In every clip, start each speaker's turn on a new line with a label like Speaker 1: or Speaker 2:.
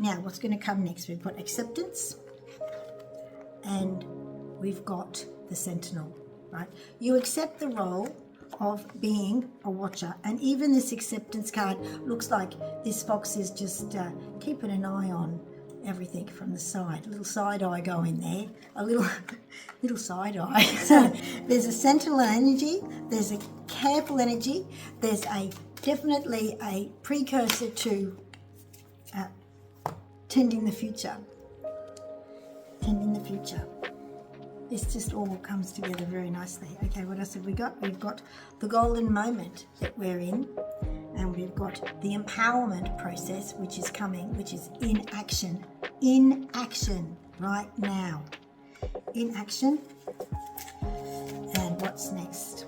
Speaker 1: Now, what's going to come next? We've got acceptance and we've got the sentinel, right? You accept the role of being a watcher, and even this acceptance card looks like this fox is just keeping an eye on everything from the side. A little side eye going there, a little side eye. So there's a sentinel energy, there's a careful energy, there's definitely a precursor to tending the future. Tending the future. This just all comes together very nicely. Okay, what else have we got? We've got the golden moment that we're in, and we've got the empowerment process, which is coming, which is in action right now. In action. And what's next?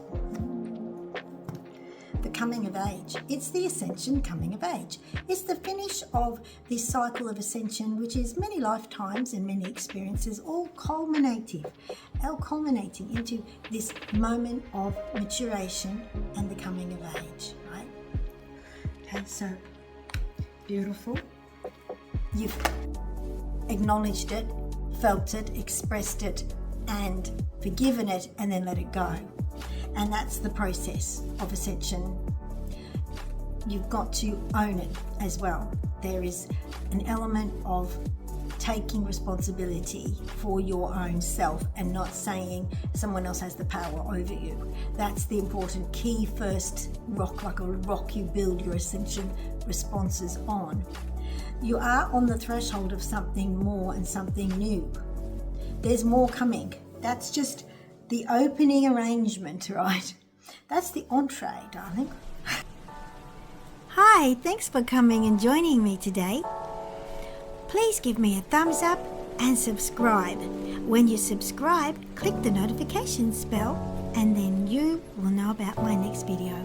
Speaker 1: The coming of age. It's the ascension coming of age. It's the finish of this cycle of ascension, which is many lifetimes and many experiences, all culminating into this moment of maturation and the coming of age, right? Okay, so beautiful. You've acknowledged it, felt it, expressed it, and forgiven it, and then let it go. And that's the process of ascension. You've got to own it as well. There is an element of taking responsibility for your own self and not saying someone else has the power over you. That's the important key first rock, like a rock you build your ascension responses on. You are on the threshold of something more and something new. There's more coming. That's just the opening arrangement, right? That's the entree, darling. Hi, thanks for coming and joining me today. Please give me a thumbs up and subscribe. When you subscribe, click the notifications bell and then you will know about my next video.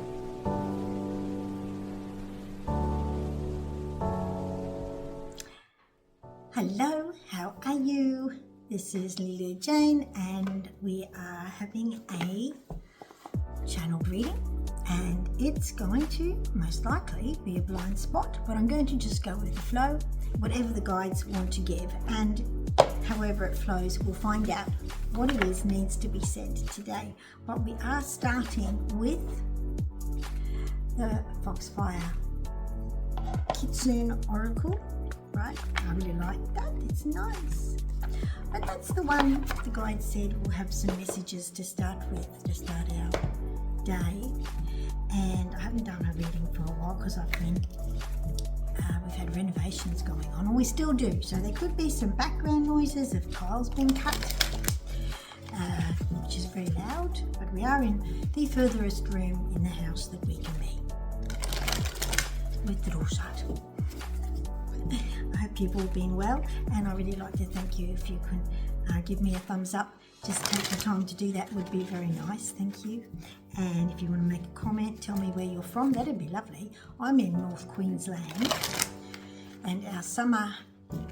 Speaker 1: Hello, how are you? This is Leeloo Jane and we are having a channel reading, and it's going to most likely be a blind spot, but I'm going to just go with the flow, whatever the guides want to give, and however it flows, we'll find out what it is needs to be said today. But we are starting with the Foxfire Kitsune Oracle, right? I really like that, it's nice. But that's the one the guide said we'll have some messages to start with, to start our day. And I haven't done a reading for a while because we've had renovations going on, and we still do. So there could be some background noises of tiles being cut, which is very loud. But we are in the furthest room in the house that we can be, with the door shut. I hope you've all been well, and I really like to thank you. If you can give me a thumbs up, just take the time to do that, would be very nice, thank you. And if you want to make a comment, tell me where you're from, that'd be lovely. I'm in North Queensland, and our summer,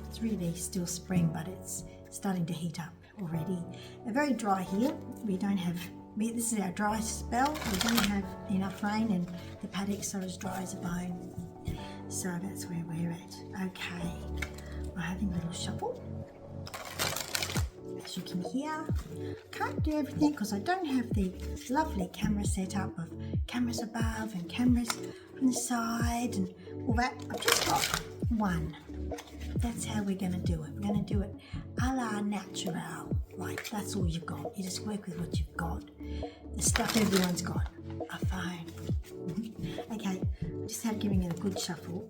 Speaker 1: it's really still spring, but it's starting to heat up already. Very dry here. This is our dry spell. We don't have enough rain, and the paddocks are as dry as a bone. So that's where we're at. Okay, we're having a little shuffle. As you can hear, can't do everything because I don't have the lovely camera setup of cameras above and cameras from the side and all that. I've just got one. That's how we're going to do it. We're going to do it a la natural. Like, that's all you've got. You just work with what you've got. The stuff everyone's got. A phone. Okay, just giving it a good shuffle.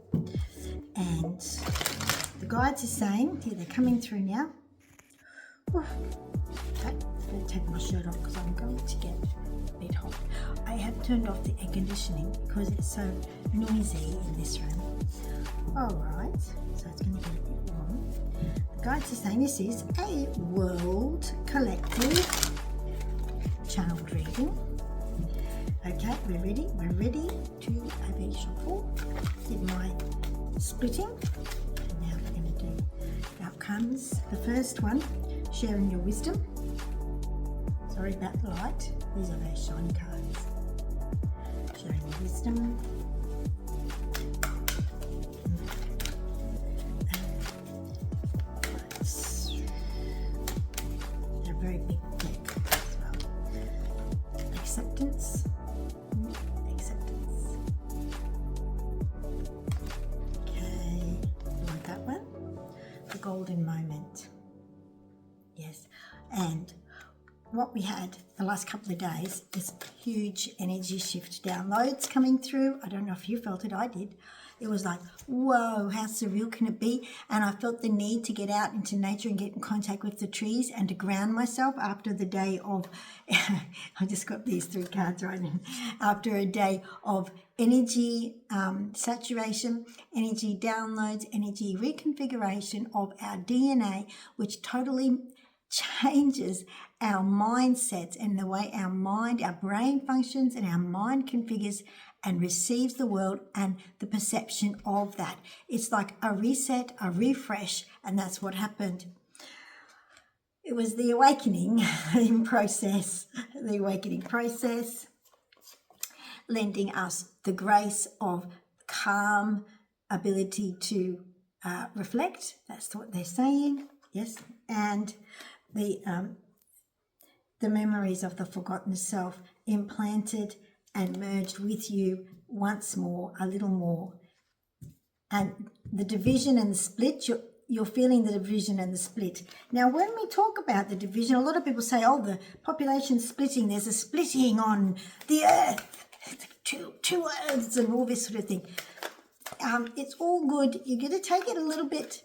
Speaker 1: And the guides are saying, here, they're coming through now. Okay, I'm going to take my shirt off because I'm going to get a bit hot. I have turned off the air conditioning because it's so noisy in this room. Alright, so it's going to get a bit warm. The guides are saying this is a world collective channeled reading. Okay, we're ready to have a shuffle. Did my splitting, and now we're going to do outcomes. The first one, sharing your wisdom. Sorry about the light, these are very shiny cards. Sharing your wisdom. And golden moment. Yes, and what we had the last couple of days is huge energy shift downloads coming through. I don't know if you felt it, I did. It was like, whoa, how surreal can it be? And I felt the need to get out into nature and get in contact with the trees and to ground myself after the day of, I just got these 3 cards right now, after a day of energy saturation, energy downloads, energy reconfiguration of our DNA, which totally changes our mindsets and the way our mind, our brain functions and our mind configures and receives the world and the perception of that. It's like a reset, a refresh, and that's what happened. It was the awakening process, lending us the grace of calm ability to reflect. That's what they're saying, yes, and the memories of the forgotten self implanted and merged with you once more, a little more. And the division and the split, you're feeling the division and the split. Now, when we talk about the division, a lot of people say, oh, the population's splitting, there's a splitting on the earth, two earths and all this sort of thing. It's all good. You're going to take it a little bit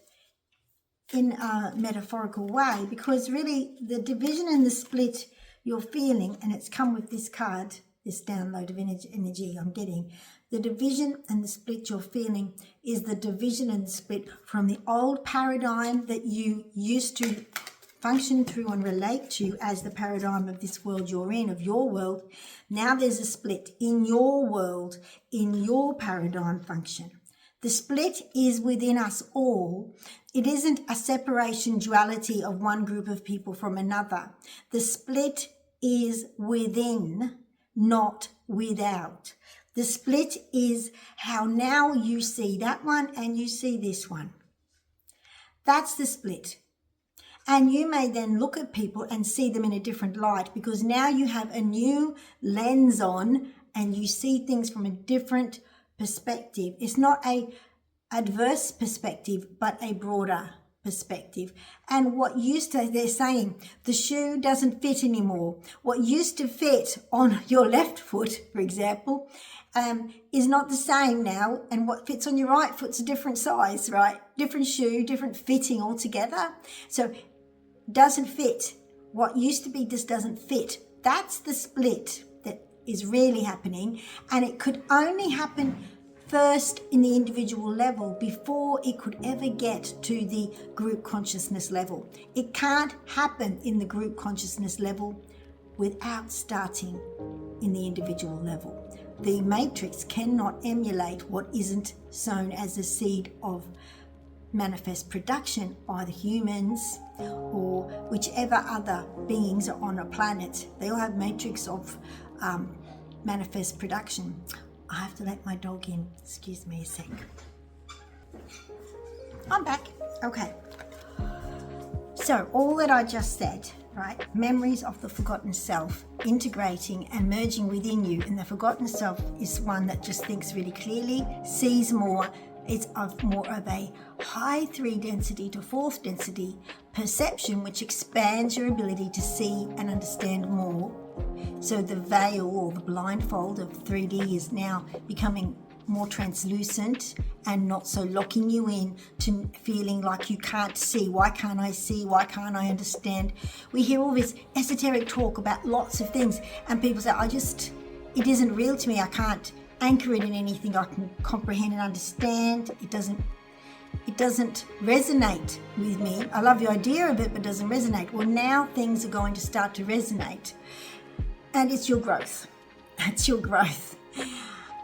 Speaker 1: in a metaphorical way, because really the division and the split you're feeling, and it's come with this card, this download of energy I'm getting, the division and the split you're feeling is the division and the split from the old paradigm that you used to function through and relate to as the paradigm of this world you're in, of your world. Now there's a split in your world, in your paradigm function. The split is within us all. It isn't a separation duality of one group of people from another. The split is within, not without. The split is how now you see that one and you see this one. That's the split. And you may then look at people and see them in a different light, because now you have a new lens on and you see things from a different perspective. It's not a adverse perspective, but a broader perspective. And what used to, they're saying, the shoe doesn't fit anymore. What used to fit on your left foot, for example, is not the same now. And what fits on your right foot's a different size, right? Different shoe, different fitting altogether. So doesn't fit. What used to be just doesn't fit. That's the split that is really happening. And it could only happen first in the individual level before it could ever get to the group consciousness level. It can't happen in the group consciousness level without starting in the individual level. The matrix cannot emulate what isn't sown as a seed of manifest production by the humans or whichever other beings are on a planet. They all have matrix of manifest production. I have to let my dog in. Excuse me a sec. I'm back. Okay. So all that I just said, right? Memories of the forgotten self integrating and merging within you. And the forgotten self is one that just thinks really clearly, sees more. It's of more of a high 3 density to 4th density perception, which expands your ability to see and understand more. So the veil or the blindfold of 3D is now becoming more translucent and not so locking you in to feeling like you can't see. Why can't I see? Why can't I understand? We hear all this esoteric talk about lots of things, and people say, it isn't real to me. I can't anchor it in anything I can comprehend and understand. It doesn't resonate with me. I love the idea of it, but it doesn't resonate. Well, now things are going to start to resonate. And it's your growth. It's your growth.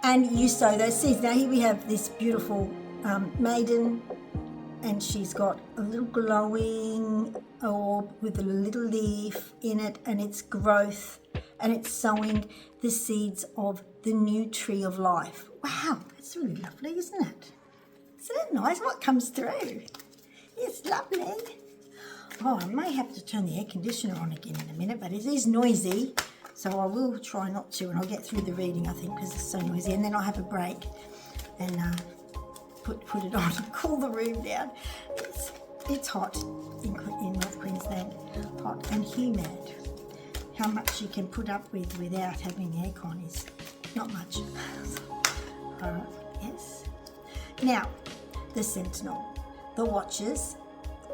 Speaker 1: And you sow those seeds. Now here we have this beautiful maiden, and she's got a little glowing orb with a little leaf in it, and it's growth, and it's sowing the seeds of the new tree of life. Wow, that's really lovely, isn't it? Isn't it nice what comes through? It's lovely. Oh, I may have to turn the air conditioner on again in a minute, but it is noisy. So I will try not to, and I'll get through the reading, I think, because it's so noisy. And then I'll have a break and put it on and cool the room down. Yes. it's hot in North Queensland, hot and humid. How much you can put up with without having aircon is not much. Yes. Now, the sentinel, the watchers,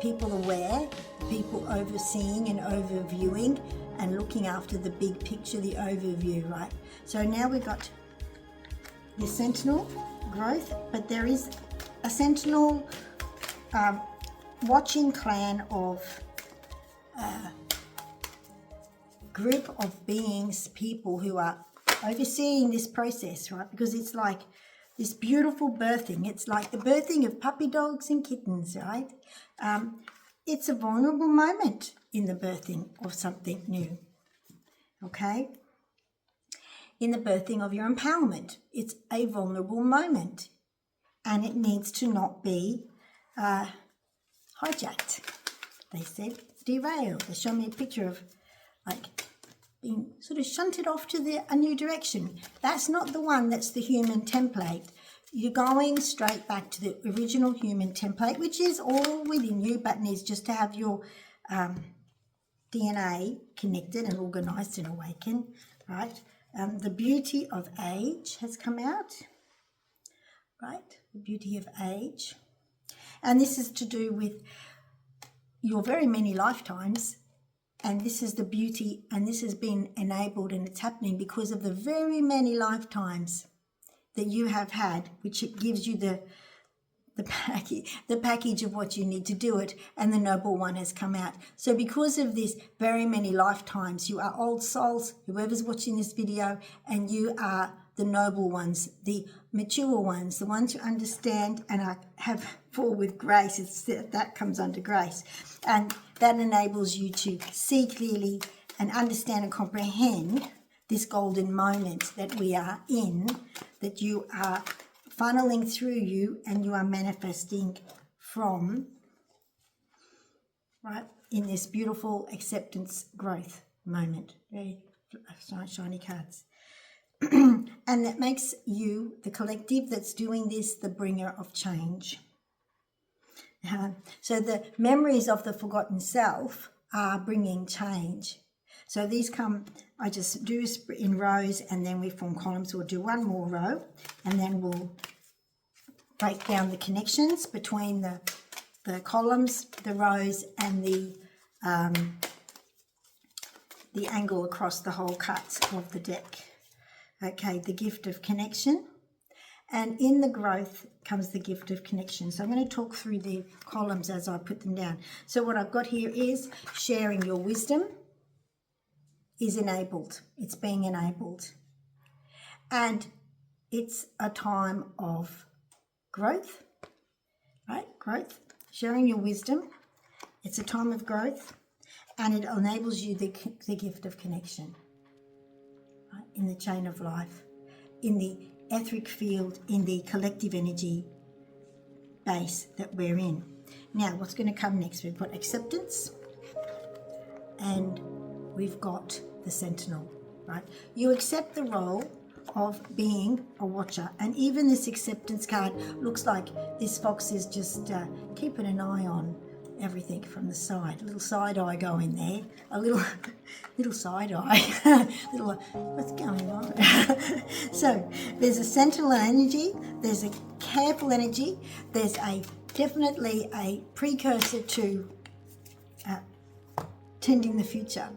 Speaker 1: people aware, people overseeing and overviewing and looking after the big picture, the overview, right? So now we've got the sentinel growth, but there is a sentinel watching clan of group of beings, people who are overseeing this process, right? Because it's like this beautiful birthing. It's like the birthing of puppy dogs and kittens, right? It's a vulnerable moment in the birthing of something new, okay? In the birthing of your empowerment, it's a vulnerable moment, and it needs to not be hijacked. They said derailed. They showed me a picture of like being sort of shunted off to a new direction. That's not the one that's the human template. You're going straight back to the original human template, which is all within you, but needs just to have your DNA connected and organised and awakened, right? The beauty of age has come out, right? The beauty of age. And this is to do with your very many lifetimes. And this is the beauty, and this has been enabled, and it's happening because of the very many lifetimes that you have had, which it gives you the package of what you need to do it, and the noble one has come out. So because of this very many lifetimes, you are old souls, whoever's watching this video, and you are the noble ones, the mature ones, the ones who understand and have fall with grace. That comes under grace. And that enables you to see clearly and understand and comprehend this golden moment that we are in, that you are funneling through you and you are manifesting from, right, in this beautiful acceptance growth moment. Very shiny cards. And that makes you, the collective that's doing this, the bringer of change. So the memories of the forgotten self are bringing change. So these come, I just do in rows and then we form columns. We'll do one more row and then we'll break down the connections between the columns, the rows, and the angle across the whole cut of the deck. Okay, the gift of connection. And in the growth comes the gift of connection. So I'm going to talk through the columns as I put them down. So what I've got here is sharing your wisdom is enabled. It's being enabled. And it's a time of growth, right? Growth, sharing your wisdom. It's a time of growth, and it enables you the gift of connection, right? In the chain of life, in the etheric field, in the collective energy base that we're in. Now, what's going to come next? We've got acceptance and we've got the sentinel, right? You accept the role of being a watcher, and even this acceptance card looks like this fox is just keeping an eye on everything from the side. A little side eye going there, a little side eye, little what's going on? So there's a sentinel energy, there's a careful energy, there's definitely a precursor to tending the future.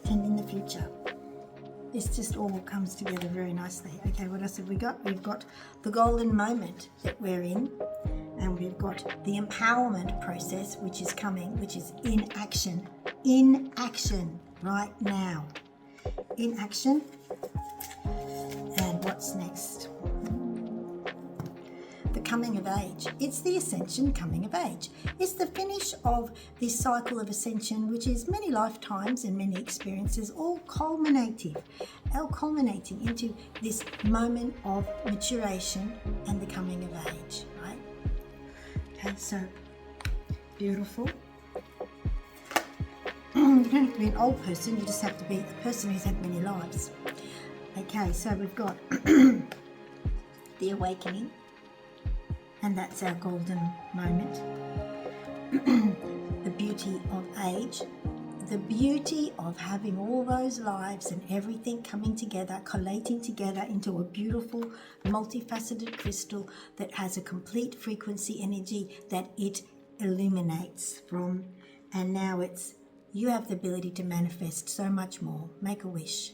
Speaker 1: Tending the future. This just all comes together very nicely. Okay, what else have we got? We've got the golden moment that we're in, and we've got the empowerment process, which is coming, which is in action right now. In action. And what's next? The coming of age. It's the ascension coming of age. It's the finish of this cycle of ascension, which is many lifetimes and many experiences, all culminating into this moment of maturation and the coming of age, right? Okay, so beautiful. You don't have to be an old person, you just have to be a person who's had many lives. Okay, so we've got the awakening, and that's our golden moment. the beauty of age, the beauty of having all those lives and everything coming together, collating together into a beautiful, multifaceted crystal that has a complete frequency energy that it illuminates from. And now you have the ability to manifest so much more. Make a wish.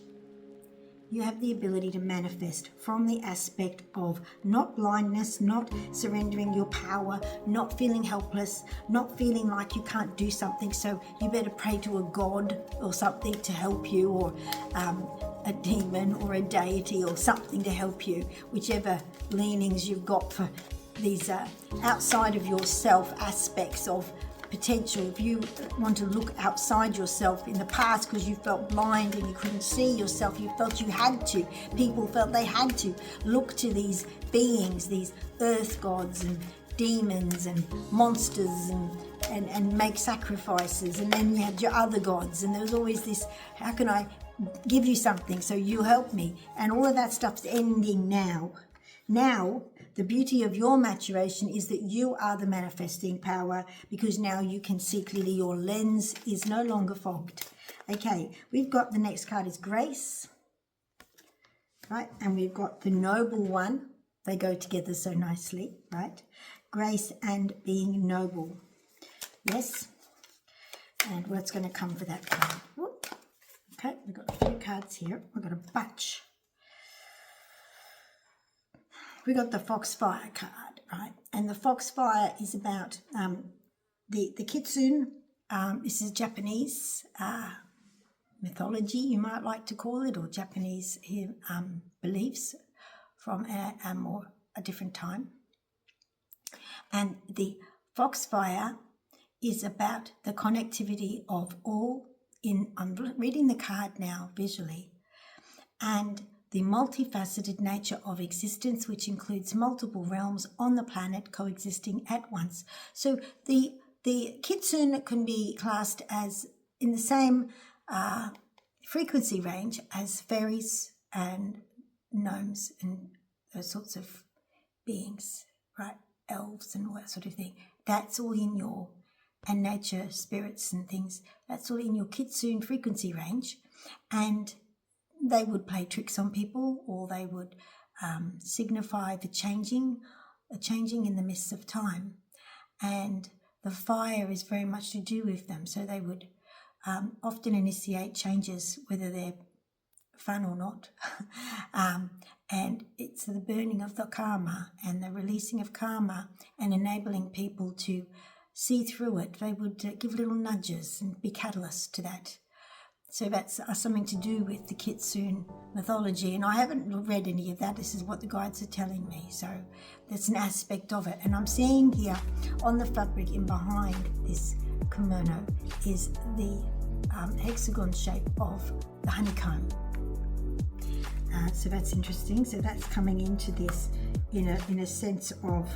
Speaker 1: You have the ability to manifest from the aspect of not blindness, not surrendering your power, not feeling helpless, not feeling like you can't do something, so you better pray to a god or something to help you, or a demon or a deity or something to help you, whichever leanings you've got for these outside of yourself aspects of potential. If you want to look outside yourself in the past because you felt blind and you couldn't see yourself, you felt you had to, people felt they had to look to these beings, these earth gods and demons and monsters and make sacrifices, and then you had your other gods, and there was always this, how can I give you something so you help me, and all of that stuff's ending now. Now the beauty of your maturation is that you are the manifesting power, because now you can see clearly. Your lens is no longer fogged. Okay, we've got the next card is Grace, right? And we've got the Noble one. They go together so nicely, right? Grace and being noble. Yes. And what's going to come for that card? Whoop. Okay, we've got a few cards here. We've got a bunch. We got the Foxfire card, right? And the Foxfire is about the Kitsune. This is Japanese mythology, you might like to call it, or Japanese beliefs from a different time. And the Foxfire is about the connectivity of all I'm reading the card now visually, and the multifaceted nature of existence, which includes multiple realms on the planet coexisting at once. So the Kitsune can be classed as in the same frequency range as fairies and gnomes and those sorts of beings, right? Elves and all that sort of thing. That's all in your, and nature, spirits and things, that's all in your Kitsune frequency range. And they would play tricks on people, or they would signify the changing in the midst of time. And the fire is very much to do with them. So they would often initiate changes, whether they're fun or not. And it's the burning of the karma and the releasing of karma and enabling people to see through it. They would give little nudges and be catalysts to that. So that's something to do with the Kitsune mythology. And I haven't read any of that. This is what the guides are telling me. So that's an aspect of it. And I'm seeing here on the fabric in behind this kimono is the hexagon shape of the honeycomb. So that's interesting. So that's coming into this in a sense of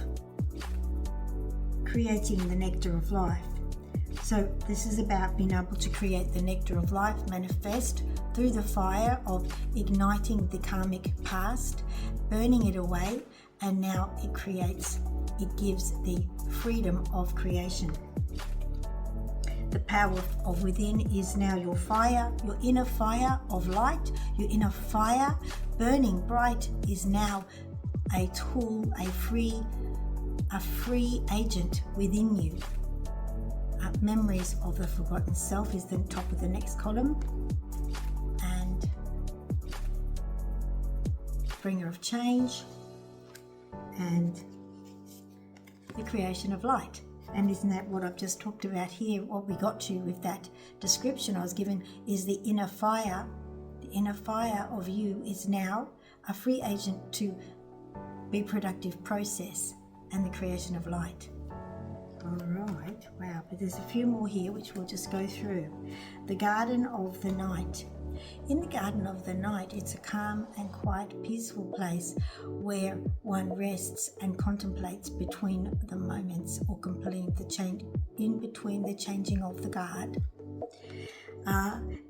Speaker 1: creating the nectar of life. So this is about being able to create the nectar of life, manifest through the fire of igniting the karmic past, burning it away, and now it gives the freedom of creation. The power of within is now your fire, your inner fire of light, your inner fire burning bright is now a tool, a free agent within you. Memories of the forgotten self is the top of the next column, and bringer of change and the creation of light. And isn't that what I've just talked about here? What we got to with that description I was given is the inner fire. The inner fire of you is now a free agent to reproductive process and the creation of light. All right, wow, but there's a few more here which we'll just go through. The Garden of the Night. In the Garden of the Night, it's a calm and quiet, peaceful place where one rests and contemplates between the moments, or completing the change in between the changing of the guard.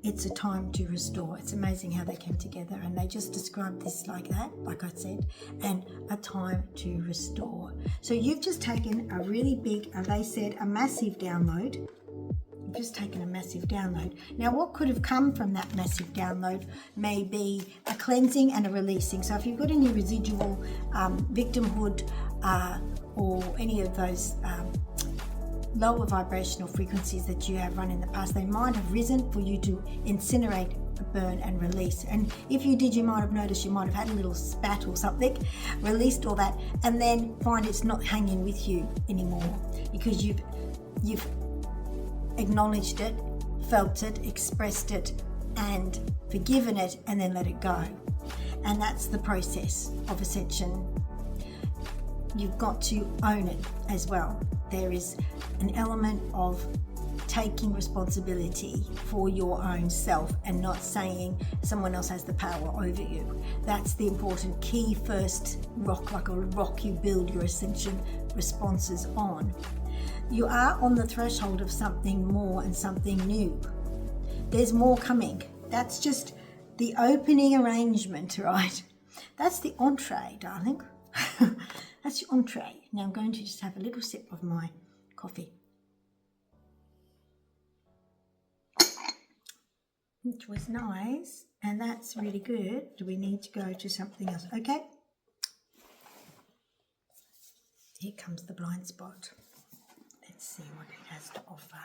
Speaker 1: it's a time to restore. It's amazing how they came together, and they just described this like that, like I said, and a time to restore. So you've just taken a really big, they said a massive download. You've just taken a massive download. Now what could have come from that massive download may be a cleansing and a releasing. So if you've got any residual victimhood or any of those lower vibrational frequencies that you have run in the past, they might have risen for you to incinerate, burn and release. And if you did, you might have noticed you might have had a little spat or something, released all that, and then find it's not hanging with you anymore because you've acknowledged it, felt it, expressed it and forgiven it, and then let it go. And that's the process of ascension. You've got to own it as well. There is an element of taking responsibility for your own self and not saying someone else has the power over you. That's the important key first rock, like a rock you build your ascension responses on. You are on the threshold of something more and something new. There's more coming. That's just the opening arrangement, right? That's the entree, darling. That's your entree. Now I'm going to just have a little sip of my coffee, which was nice, and that's really good. Do we need to go to something else? Okay. Here comes the blind spot. Let's see what it has to offer.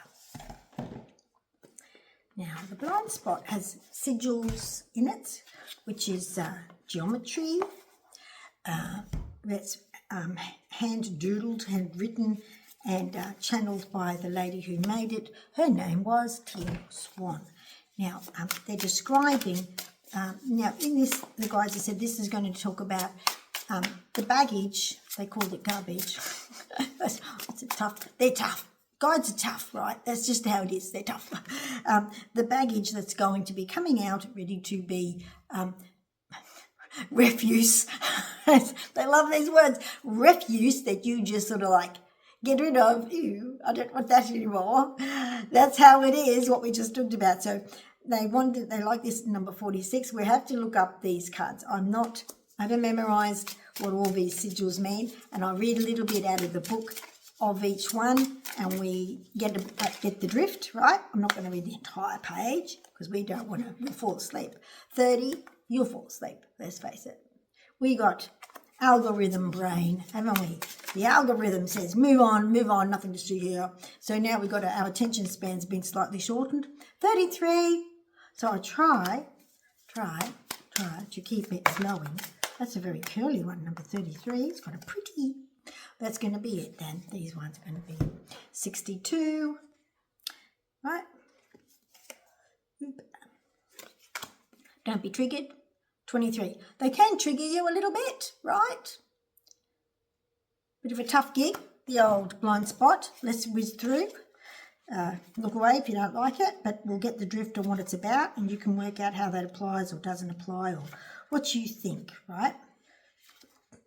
Speaker 1: Now, the blind spot has sigils in it, which is geometry. That's hand-doodled, hand-written, and channeled by the lady who made it. Her name was Tim Swan. Now, they're describing, now in this, the guys have said this is going to talk about the baggage. They called it garbage. It's tough. They're tough. Guides are tough, right? That's just how it is. They're tough. The baggage that's going to be coming out, ready to be refuse. They love these words. Refuse that you just sort of like get rid of. Ew, I don't want that anymore. That's how it is, what we just talked about. So they like this number 46. We have to look up these cards. I haven't memorized what all these sigils mean, and I read a little bit out of the book of each one, and we get the drift, right? I'm not going to read the entire page because we don't want to. We'll fall asleep. 30, you'll fall asleep. Let's face it. We got algorithm brain, haven't we? The algorithm says move on, nothing to see here. So now we've got our attention span's been slightly shortened. 33. So I try to keep it flowing. That's a very curly one, number 33. It's got a pretty. That's going to be it then. These ones are going to be 62. Right. Oop. Don't be triggered. 23. They can trigger you a little bit, right? Bit of a tough gig, the old blind spot. Let's whiz through. Look away if you don't like it, but we'll get the drift on what it's about, and you can work out how that applies or doesn't apply or what you think, right?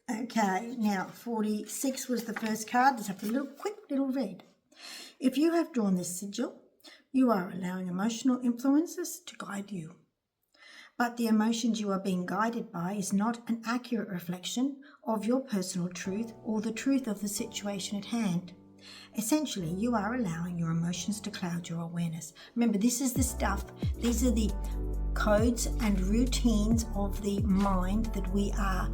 Speaker 1: Okay, now 46 was the first card. Let's have a quick little read. If you have drawn this sigil, you are allowing emotional influences to guide you. But the emotions you are being guided by is not an accurate reflection of your personal truth or the truth of the situation at hand. Essentially, you are allowing your emotions to cloud your awareness. Remember, this is the stuff, these are the codes and routines of the mind that we are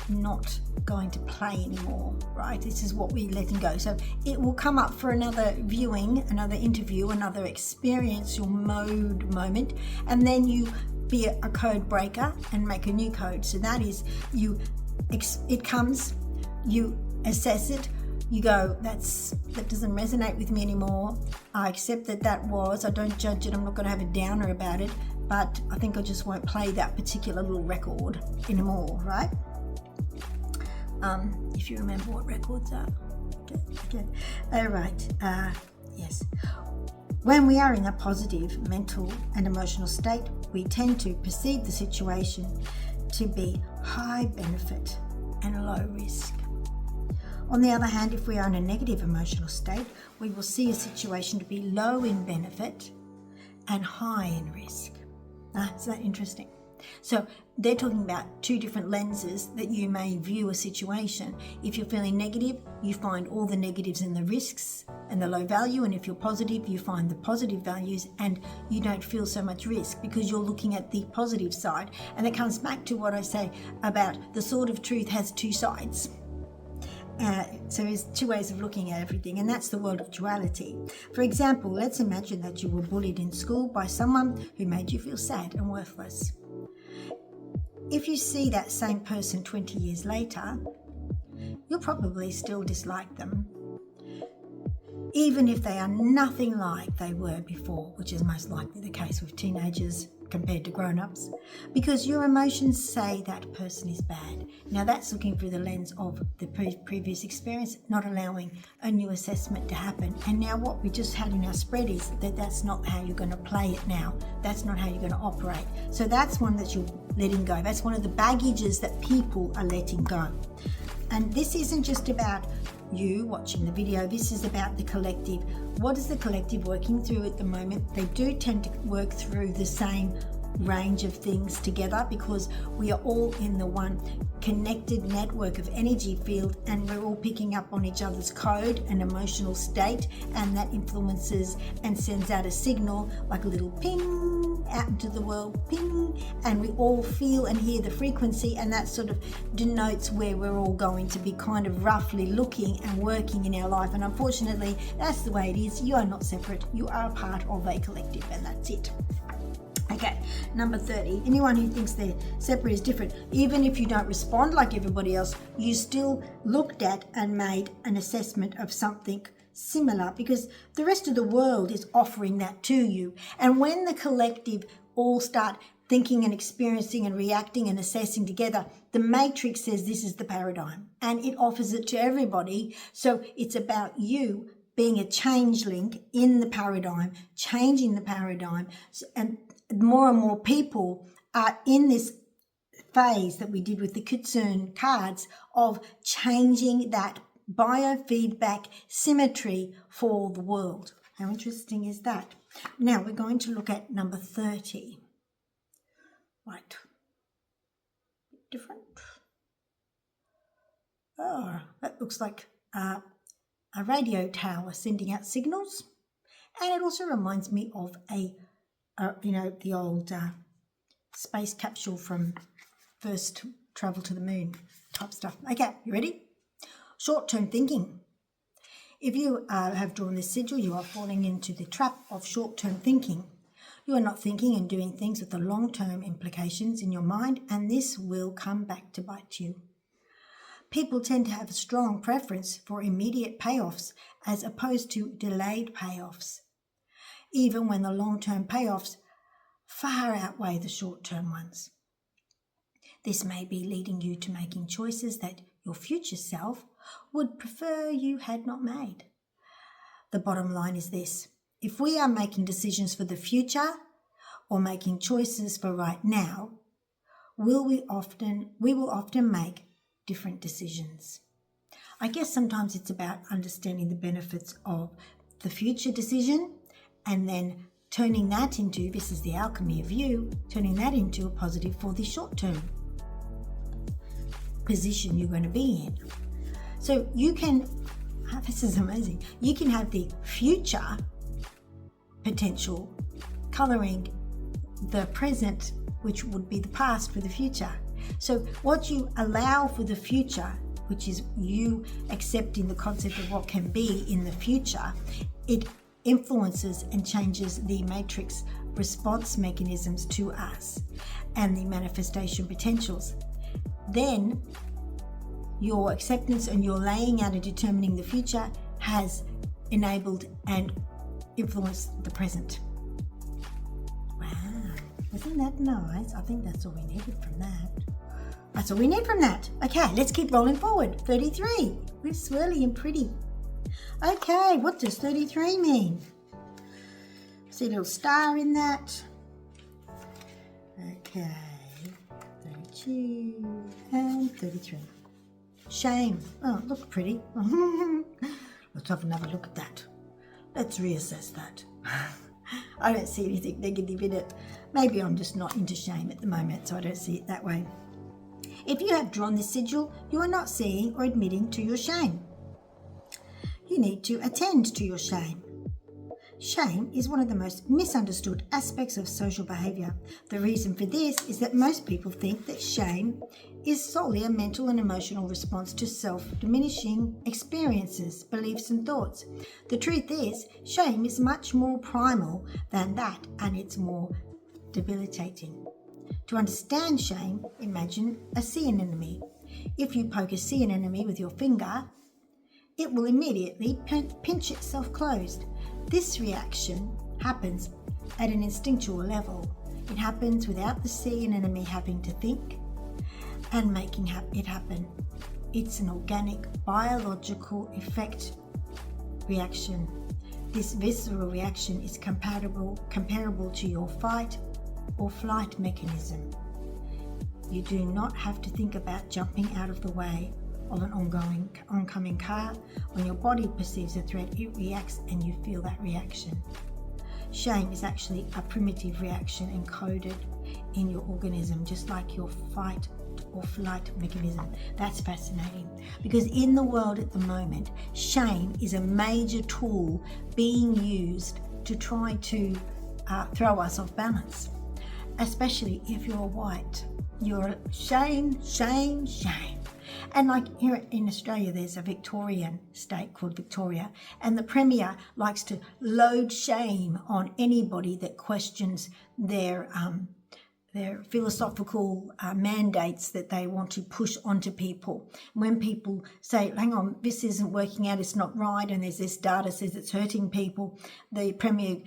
Speaker 1: not going to play anymore, right? This is what we're letting go. So it will come up for another viewing, another interview, another experiential mode moment, and then you be a code breaker and make a new code. So that is, it comes, you assess it, you go, that doesn't resonate with me anymore. I accept that was, I don't judge it, I'm not going to have a downer about it, but I think I just won't play that particular little record anymore, right? If you remember what records are. Okay. All right. Yes. When we are in a positive mental and emotional state, we tend to perceive the situation to be high benefit and low risk. On the other hand, if we are in a negative emotional state, we will see a situation to be low in benefit and high in risk. Isn't that interesting? So they're talking about two different lenses that you may view a situation. If you're feeling negative, you find all the negatives and the risks and the low value. And if you're positive, you find the positive values and you don't feel so much risk because you're looking at the positive side. And it comes back to what I say about the sword of truth has two sides. So there's two ways of looking at everything, and that's the world of duality. For example, let's imagine that you were bullied in school by someone who made you feel sad and worthless. If you see that same person 20 years later, you'll probably still dislike them, even if they are nothing like they were before, which is most likely the case with teenagers compared to grown-ups, because your emotions say that person is bad. Now that's looking through the lens of the previous experience, not allowing a new assessment to happen. And now what we just had in our spread is that that's not how you're going to play it now. That's not how you're going to operate. So that's one that you're letting go. That's one of the baggages that people are letting go. And this isn't just about you watching the video, this is about the collective. What is the collective working through at the moment? They do tend to work through the same range of things together because we are all in the one connected network of energy field, and we're all picking up on each other's code and emotional state, and that influences and sends out a signal like a little ping out into the world, ping, and we all feel and hear the frequency, and that sort of denotes where we're all going to be kind of roughly looking and working in our life. And unfortunately that's the way it is. You are not separate, you are a part of a collective, and that's it. Okay, number 30, anyone who thinks they're separate is different. Even if you don't respond like everybody else, you still looked at and made an assessment of something similar because the rest of the world is offering that to you. And when the collective all start thinking and experiencing and reacting and assessing together, the matrix says this is the paradigm and it offers it to everybody. So it's about you being a change link in the paradigm, changing the paradigm, and more and more people are in this phase that we did with the Kitsune cards of changing that biofeedback symmetry for the world. How interesting is that? Now we're going to look at number 30. Right. Different. Oh, that looks like a radio tower sending out signals. And it also reminds me of the old space capsule from first travel to the moon type stuff. Okay, you ready? Short-term thinking. If you have drawn this sigil, you are falling into the trap of short-term thinking. You are not thinking and doing things with the long-term implications in your mind, and this will come back to bite you. People tend to have a strong preference for immediate payoffs as opposed to delayed payoffs, even when the long-term payoffs far outweigh the short-term ones. This may be leading you to making choices that your future self would prefer you had not made. The bottom line is this: if we are making decisions for the future or making choices for right now, we will often make different decisions. I guess sometimes it's about understanding the benefits of the future decision and then turning that into, this is the alchemy of you, turning that into a positive for the short-term position you're going to be in. So you can, this is amazing, you can have the future potential coloring the present, which would be the past for the future. So what you allow for the future, which is you accepting the concept of what can be in the future, it influences and changes the matrix response mechanisms to us and the manifestation potentials. Then your acceptance and your laying out and determining the future has enabled and influenced the present. Wow, isn't that nice? I think that's all we needed from that. That's all we need from that. Okay, let's keep rolling forward. 33. We're swirly and pretty. Okay, what does 33 mean? See a little star in that. Okay, 32 and 33. Shame. Oh, look pretty. Let's have another look at that. Let's reassess that. I don't see anything negative in it. Maybe I'm just not into shame at the moment, so I don't see it that way. If you have drawn this sigil, you are not seeing or admitting to your shame. You need to attend to your shame. Shame is one of the most misunderstood aspects of social behaviour. The reason for this is that most people think that shame is solely a mental and emotional response to self-diminishing experiences, beliefs and thoughts. The truth is, shame is much more primal than that, and it's more debilitating. To understand shame, imagine a sea anemone. If you poke a sea anemone with your finger, it will immediately pinch itself closed. This reaction happens at an instinctual level. It happens without the sea anemone having to think and making it happen. It's an organic, biological effect reaction. This visceral reaction is comparable to your fight or flight mechanism. You do not have to think about jumping out of the way of an oncoming car. When your body perceives a threat, it reacts and you feel that reaction. Shame is actually a primitive reaction encoded in your organism, just like your fight or flight mechanism. That's fascinating, because in the world at the moment, shame is a major tool being used to try to throw us off balance, especially if you're white. You're shame. And like here in Australia, there's a Victorian state called Victoria, and the Premier likes to load shame on anybody that questions their philosophical mandates that they want to push onto people. When people say, hang on, this isn't working out, it's not right, and there's this data says it's hurting people, the Premier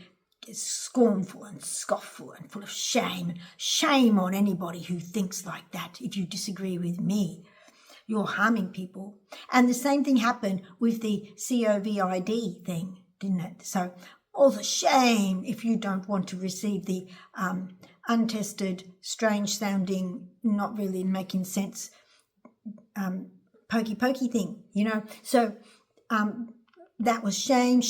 Speaker 1: is scornful and scofful and full of shame. Shame on anybody who thinks like that. If you disagree with me, you're harming people. And the same thing happened with the COVID thing, didn't it? So all the shame if you don't want to receive the untested, strange sounding, not really making sense, pokey thing, you know. So that was shame.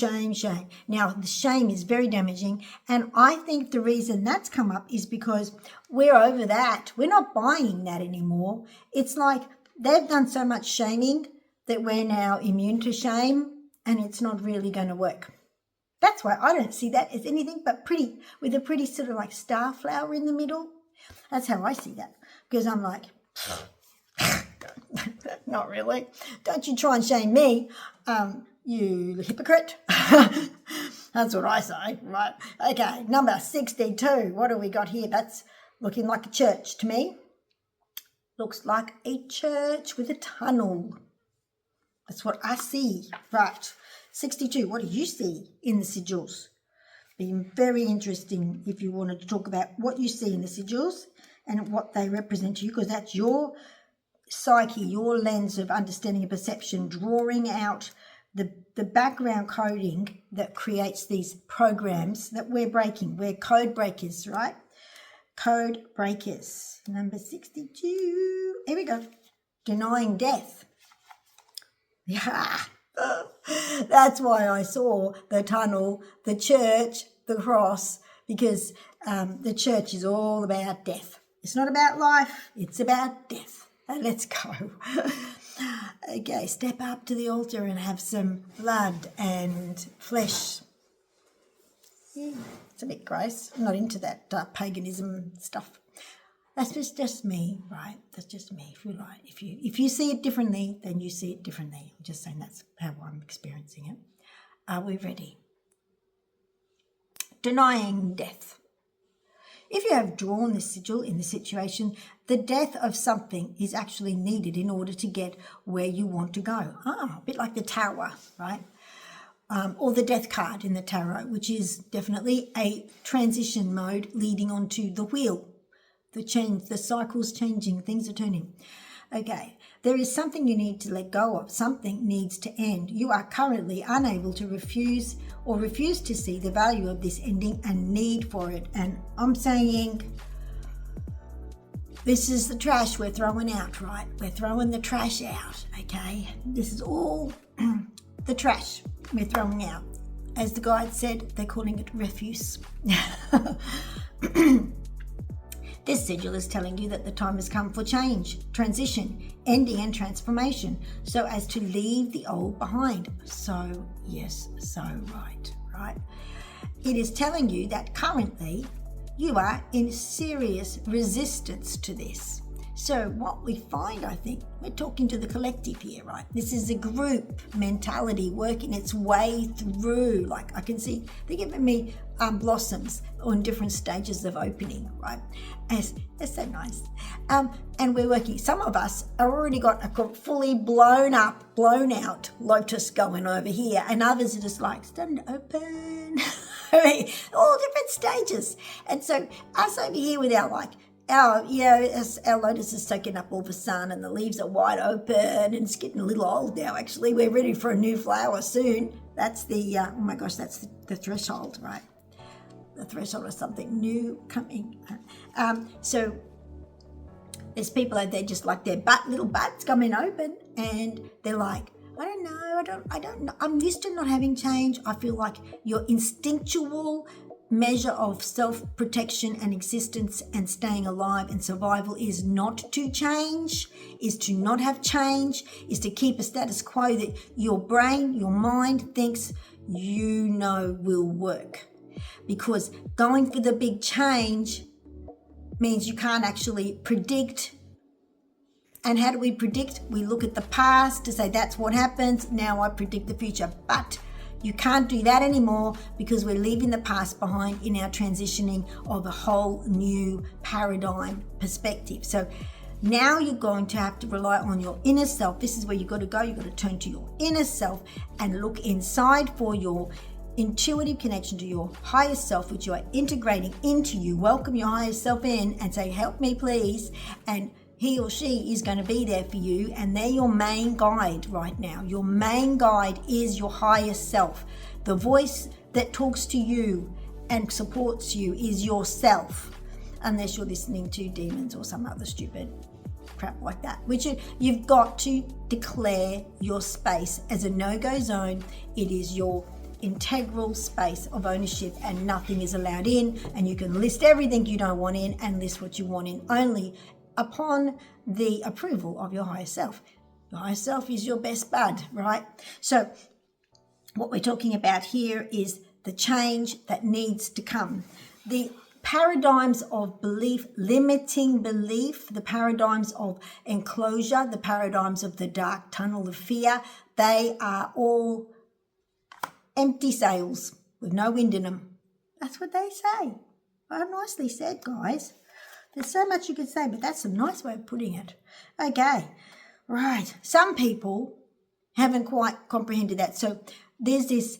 Speaker 1: Now, the shame is very damaging, and I think the reason that's come up is because we're over that. We're not buying that anymore. It's like they've done so much shaming that we're now immune to shame, and it's not really going to work. That's why I don't see that as anything but pretty, with a pretty sort of like star flower in the middle. That's how I see that, because I'm like, not really. Don't you try and shame me, you hypocrite. That's what I say, right? Okay, number 62. What do we got here? That's looking like a church to me. Looks like a church with a tunnel. That's what I see. Right. 62. What do you see in the sigils? Being very interesting if you wanted to talk about what you see in the sigils and what they represent to you, because that's your psyche, your lens of understanding and perception, drawing out the background coding that creates these programs that we're breaking. We're code breakers, right? Code breakers. Number 62. Here we go. Denying death. Yeah. That's why I saw the tunnel, the church, the cross, because the church is all about death. It's not about life, it's about death. Let's go. Okay, step up to the altar and have some blood and flesh. Yeah, it's a bit gross. I'm not into that paganism stuff. That's just me, right? That's just me. If you like, if you see it differently, then you see it differently. I'm just saying that's how I'm experiencing it. Are we ready? Denying death. If you have drawn this sigil in the situation, the death of something is actually needed in order to get where you want to go. A bit like the tower, right? Or the death card in the tarot, which is definitely a transition mode leading onto the wheel. The change, the cycle's changing, things are turning. Okay, there is something you need to let go of. Something needs to end. You are currently unable to refuse to see the value of this ending and need for it. And I'm saying this is the trash we're throwing out, right? We're throwing the trash out, okay? This is all the trash we're throwing out. as the guide said, they're calling it refuse. This sigil is telling you that the time has come for change, transition, ending and transformation, so as to leave the old behind. So, yes, so right? It is telling you that currently you are in serious resistance to this. So what we find, I think, we're talking to the collective here, right? This is a group mentality working its way through. Like I can see they're giving me blossoms on different stages of opening, right? It's so nice. And we're working, some of us are already got a fully blown out lotus going over here, and others are just like, starting to open. I mean, all different stages. And so us over here with our lotus is soaking up all the sun and the leaves are wide open and it's getting a little old now, actually. We're ready for a new flower soon. That's the, oh my gosh, that's the threshold, right? The threshold of something new coming. So there's people out there just like their little buds coming open and they're like, I don't know. I'm used to not having change. I feel like your instinctual measure of self-protection and existence and staying alive and survival is not to change, is to not have change, is to keep a status quo that your brain, your mind thinks will work. Because going for the big change means you can't actually predict. And how do we predict? We look at the past to say that's what happens. Now I predict the future. But you can't do that anymore because we're leaving the past behind in our transitioning of a whole new paradigm perspective. So now you're going to have to rely on your inner self. This is where you've got to go. You've got to turn to your inner self and look inside for your intuitive connection to your higher self, which you are integrating into you. Welcome your higher self in and say, help me please. And he or she is going to be there for you, and they're your main guide right now. Your main guide is your higher self. The voice that talks to you and supports you is yourself, unless you're listening to demons or some other stupid crap like that, which you've got to declare your space as a no-go zone. It is your integral space of ownership and nothing is allowed in, and you can list everything you don't want in and list what you want in only upon the approval of your higher self. Your higher self is your best bud, right? So what we're talking about here is the change that needs to come. The paradigms of belief, limiting belief, the paradigms of enclosure, the paradigms of the dark tunnel of fear, they are all empty sails with no wind in them. That's what they say. Well, nicely said, guys. There's so much you could say, but that's a nice way of putting it. Okay, right. Some people haven't quite comprehended that. So there's this,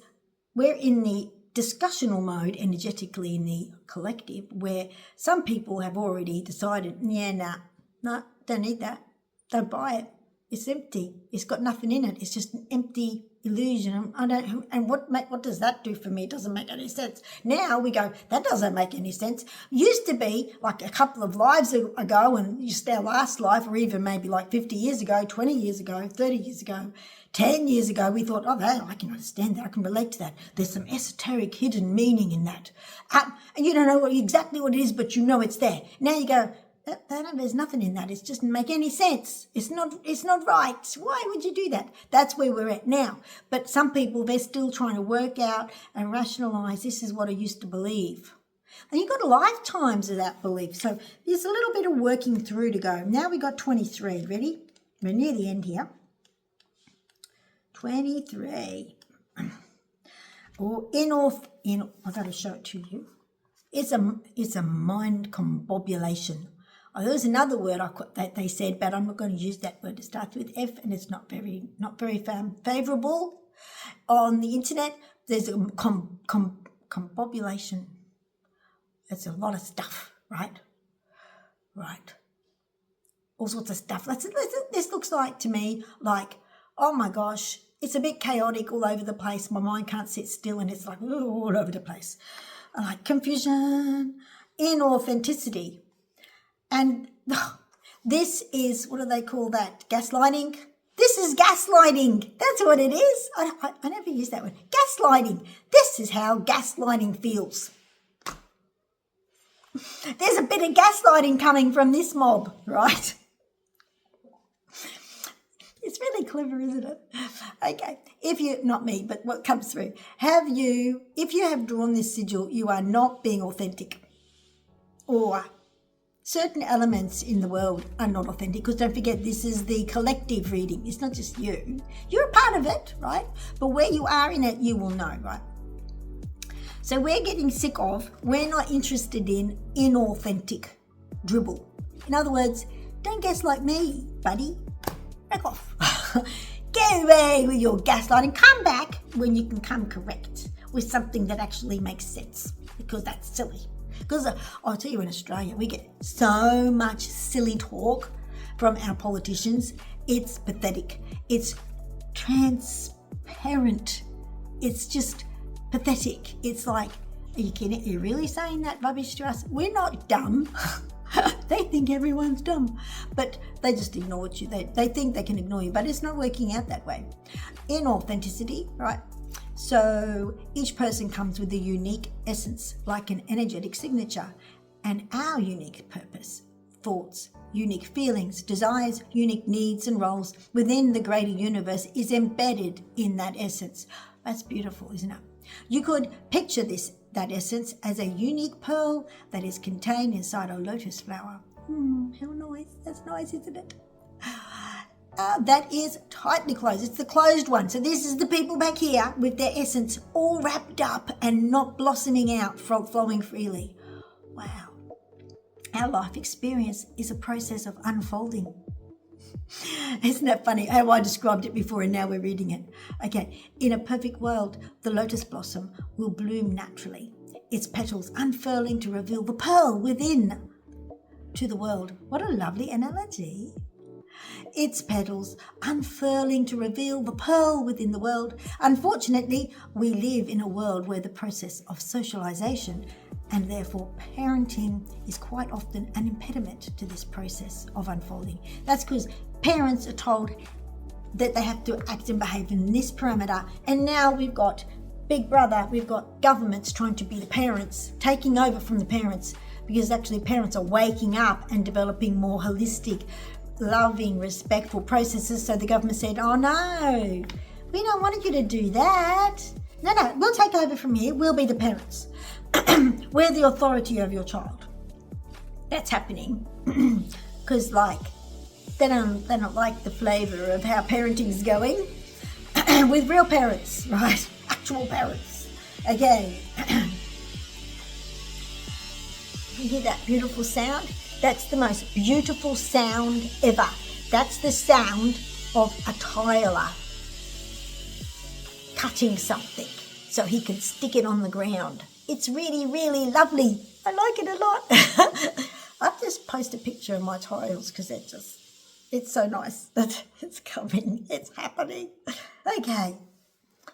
Speaker 1: we're in the discussional mode energetically in the collective where some people have already decided, no, don't need that. Don't buy it. It's empty. It's got nothing in it. It's just an empty illusion. And what does that do for me? It doesn't make any sense. Now we go, that doesn't make any sense. Used to be like a couple of lives ago, and just our last life, or even maybe like 50 years ago, 20 years ago, 30 years ago, 10 years ago, we thought, I can understand that. I can relate to that. There's some esoteric hidden meaning in that. And you don't know exactly what it is, but you know it's there. Now you go, there's nothing in that. It just doesn't make any sense. It's not right. Why would you do that? That's where we're at now. But some people, they're still trying to work out and rationalize, this is what I used to believe. And you've got lifetimes of that belief. So there's a little bit of working through to go. Now we got 23. Ready? We're near the end here. 23. I've got to show it to you. It's a mind combobulation. Oh, there was another word that they said, but I'm not going to use that word. It starts with F, and it's not very favourable on the internet. There's a combobulation. It's a lot of stuff, right? Right. All sorts of stuff. This looks like to me like, oh my gosh, it's a bit chaotic all over the place. My mind can't sit still, and it's like all over the place. Like confusion, inauthenticity. And this is, what do they call that? Gaslighting. This is gaslighting. That's what it is. I never use that word. Gaslighting. This is how gaslighting feels. There's a bit of gaslighting coming from this mob, right? It's really clever, isn't it? Okay, not me, but what comes through. If you have drawn this sigil, you are not being authentic. Or certain elements in the world are not authentic, because don't forget, this is the collective reading. It's not just you. You're a part of it, right? But where you are in it, you will know, right? So we're we're not interested in inauthentic dribble. In other words, don't guess like me, buddy. Back off. Get away with your gaslighting. Come back when you can come correct with something that actually makes sense, because that's silly. Because I'll tell you, in Australia, we get so much silly talk from our politicians. It's pathetic. It's transparent. It's just pathetic. It's like, are you kidding? Are you really saying that rubbish to us? We're not dumb. They think everyone's dumb, but they just ignore you. They think they can ignore you, but it's not working out that way. In authenticity, right? So each person comes with a unique essence, like an energetic signature, and our unique purpose, thoughts, unique feelings, desires, unique needs and roles within the greater universe is embedded in that essence. That's beautiful, isn't it? You could picture that essence as a unique pearl that is contained inside a lotus flower. How nice. That's nice, isn't it? That is tightly closed. It's the closed one. So this is the people back here with their essence all wrapped up and not blossoming out, flowing freely. Wow. Our life experience is a process of unfolding. Isn't that funny how I described it before and now we're reading it? Okay, in a perfect world, the lotus blossom will bloom naturally, its petals unfurling to reveal the pearl within to the world. What a lovely analogy. Its petals unfurling to reveal the pearl within the world. Unfortunately, we live in a world where the process of socialization and therefore parenting is quite often an impediment to this process of unfolding. That's because parents are told that they have to act and behave in this parameter, and now we've got Big Brother, we've got governments trying to be the parents, taking over from the parents, because actually parents are waking up and developing more holistic, loving, respectful processes. So the government said, oh no, we don't want you to do that. No, we'll take over from here. We'll be the parents. We're the authority of your child. That's happening because they don't like the flavour of how parenting's going with real parents, right? Actual parents. Again, you hear that beautiful sound? That's the most beautiful sound ever. That's the sound of a tiler cutting something so he can stick it on the ground. It's really, really lovely. I like it a lot. I'll just post a picture of my tiles because it's so nice that it's coming. It's happening. Okay.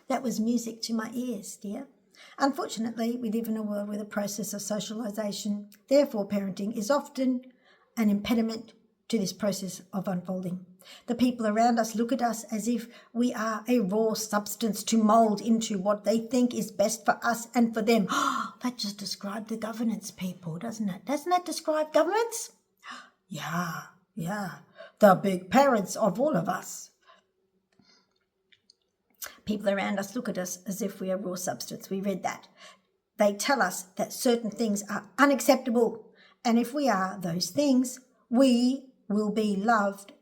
Speaker 1: That was music to my ears, dear. Unfortunately, we live in a world where the process of socialization, therefore parenting, is often an impediment to this process of unfolding. The people around us look at us as if we are a raw substance to mould into what they think is best for us and for them. That just described the governance people, doesn't it? Doesn't that describe governments? Yeah. The big parents of all of us. People around us look at us as if we are raw substance. We read that. They tell us that certain things are unacceptable. And if we are those things, we will be loved.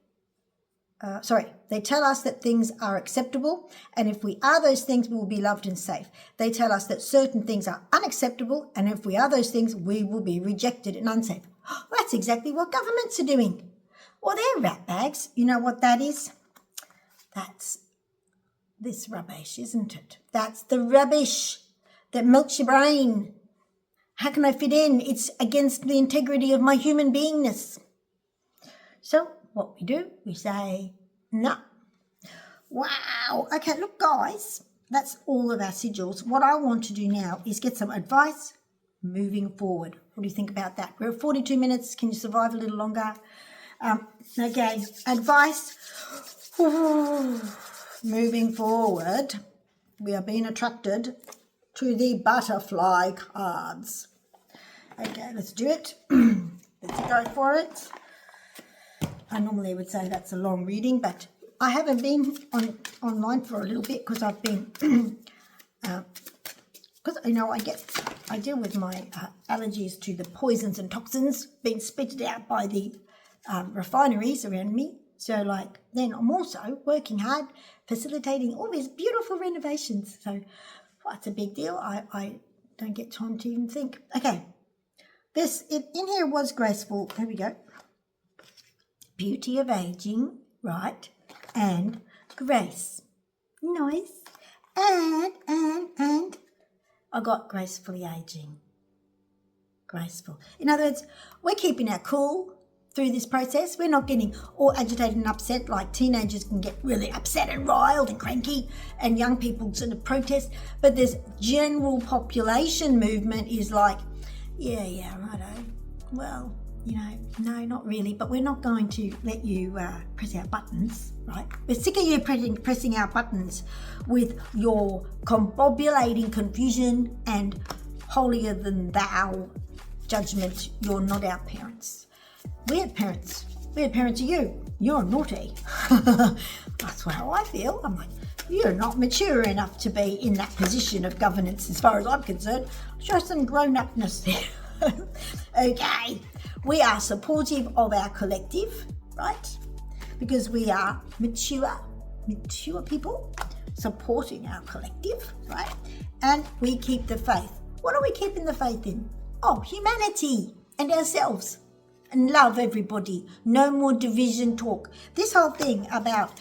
Speaker 1: They tell us that things are acceptable. And if we are those things, we will be loved and safe. They tell us that certain things are unacceptable. And if we are those things, we will be rejected and unsafe. That's exactly what governments are doing. Well, they're rat bags. You know what that is? That's this rubbish, isn't it? That's the rubbish that melts your brain. How can I fit in? It's against the integrity of my human beingness. So what we do, we say, no. Wow. Okay, look, guys, that's all of our sigils. What I want to do now is get some advice moving forward. What do you think about that? We're at 42 minutes. Can you survive a little longer? Okay, advice. Moving forward, we are being attracted to the butterfly cards. Okay, let's do it. Let's go for it. I normally would say that's a long reading, but I haven't been online for a little bit because I've been, because I deal with my allergies to the poisons and toxins being spitted out by the refineries around me. So then I'm also working hard, facilitating all these beautiful renovations. So it's a big deal. I don't get time to even think. Okay, in here was graceful. There we go. Beauty of aging, right? And grace. Nice. And I got gracefully aging. Graceful. In other words, we're keeping our cool through this process. We're not getting all agitated and upset like teenagers can get really upset and riled and cranky, and young people sort of protest. But this general population movement is like, yeah, righto. Well, no, not really, but we're not going to let you press our buttons, right? We're sick of you pressing our buttons with your combobulating confusion and holier than thou judgment. You're not our parents. We're parents. We're parents of you. You're naughty. That's how I feel. I'm like, you're not mature enough to be in that position of governance as far as I'm concerned. Show some grown-upness there. Okay. We are supportive of our collective, right? Because we are mature people supporting our collective, right? And we keep the faith. What are we keeping the faith in? Oh, humanity and ourselves. And love everybody. No more division talk. This whole thing about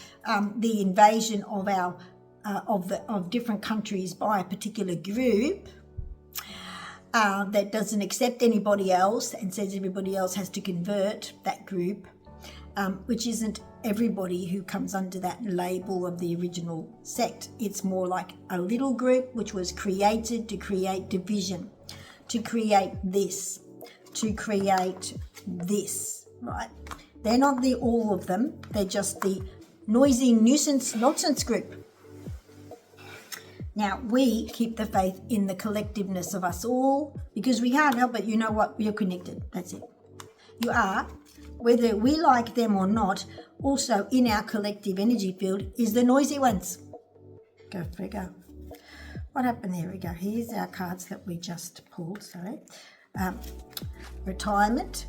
Speaker 1: the invasion of of different countries by a particular group that doesn't accept anybody else and says everybody else has to convert that group, which isn't everybody who comes under that label of the original sect. It's more like a little group which was created to create division, to create this, right? They're not all of them. They're just the noisy nuisance nonsense group. Now, we keep the faith in the collectiveness of us all because we can't help it. You know what? You're connected. That's it. You are, whether we like them or not, also in our collective energy field is the noisy ones. Go figure. What happened? There we go. Here's our cards that we just pulled. Sorry. Retirement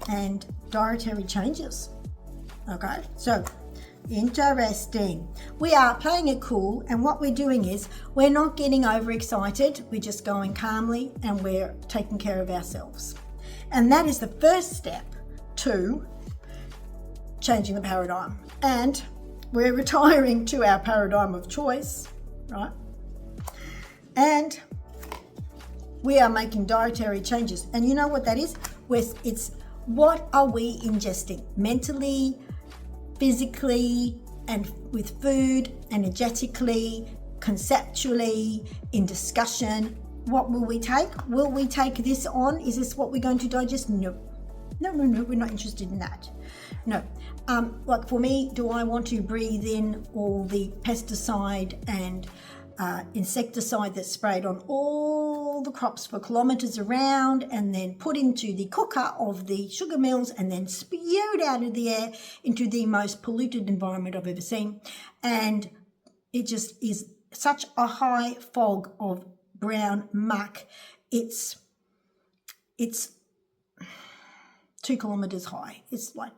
Speaker 1: and dietary changes. Okay, so interesting. We are playing it cool, and what we're doing is we're not getting overexcited. We're just going calmly and we're taking care of ourselves. And that is the first step to changing the paradigm. And we're retiring to our paradigm of choice, right? And we are making dietary changes. And you know what that is? It's what are we ingesting mentally, physically, and with food, energetically, conceptually, in discussion. What will we take? Will we take this on? Is this what we're going to digest? No, we're not interested in that. No. Like for me, do I want to breathe in all the pesticide and insecticide that's sprayed on all the crops for kilometres around and then put into the cooker of the sugar mills and then spewed out of the air into the most polluted environment I've ever seen? And it just is such a high fog of brown muck. It's 2 kilometres high. It's like,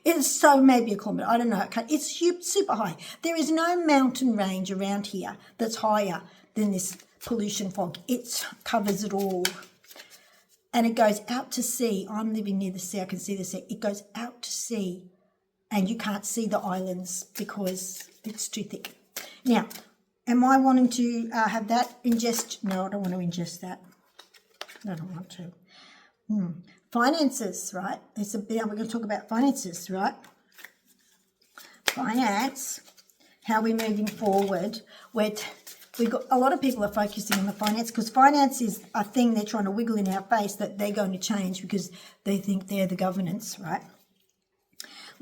Speaker 1: it's so maybe a kilometre, I don't know. It's super high. There is no mountain range around here that's higher than this pollution fog. It covers it all. And it goes out to sea. I'm living near the sea. I can see the sea. It goes out to sea and you can't see the islands because it's too thick. Now, am I wanting to have that ingest? No, I don't want to ingest that. I don't want to. Finances, right? We're going to talk about finances, right? Finance, how we're moving forward. We've got a lot of people are focusing on the finance because finance is a thing they're trying to wiggle in our face that they're going to change because they think they're the governance, right?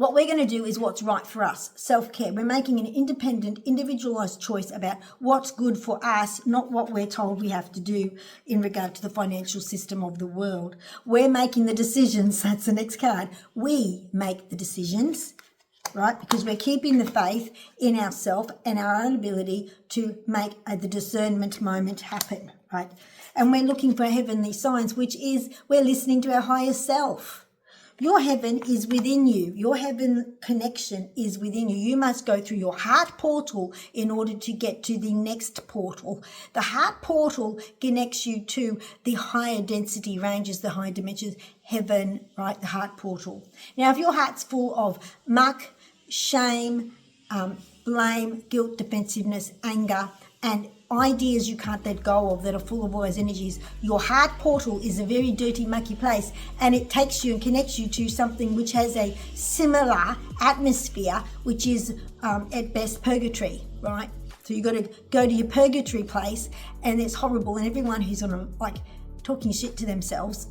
Speaker 1: What we're going to do is what's right for us, self-care. We're making an independent, individualized choice about what's good for us, not what we're told we have to do in regard to the financial system of the world. We're making the decisions. That's the next card. We make the decisions, right? Because we're keeping the faith in ourselves and our own ability to make the discernment moment happen, right? And we're looking for heavenly signs, which is we're listening to our higher self. Your heaven is within you. Your heaven connection is within you. You must go through your heart portal in order to get to the next portal. The heart portal connects you to the higher density ranges, the higher dimensions, heaven, right? The heart portal. Now, if your heart's full of muck, shame, blame, guilt, defensiveness, anger, and ideas you can't let go of that are full of all those energies, your heart portal is a very dirty, mucky place, and it takes you and connects you to something which has a similar atmosphere, which is at best purgatory, right? So you got to go to your purgatory place, and it's horrible, and everyone who's on talking shit to themselves,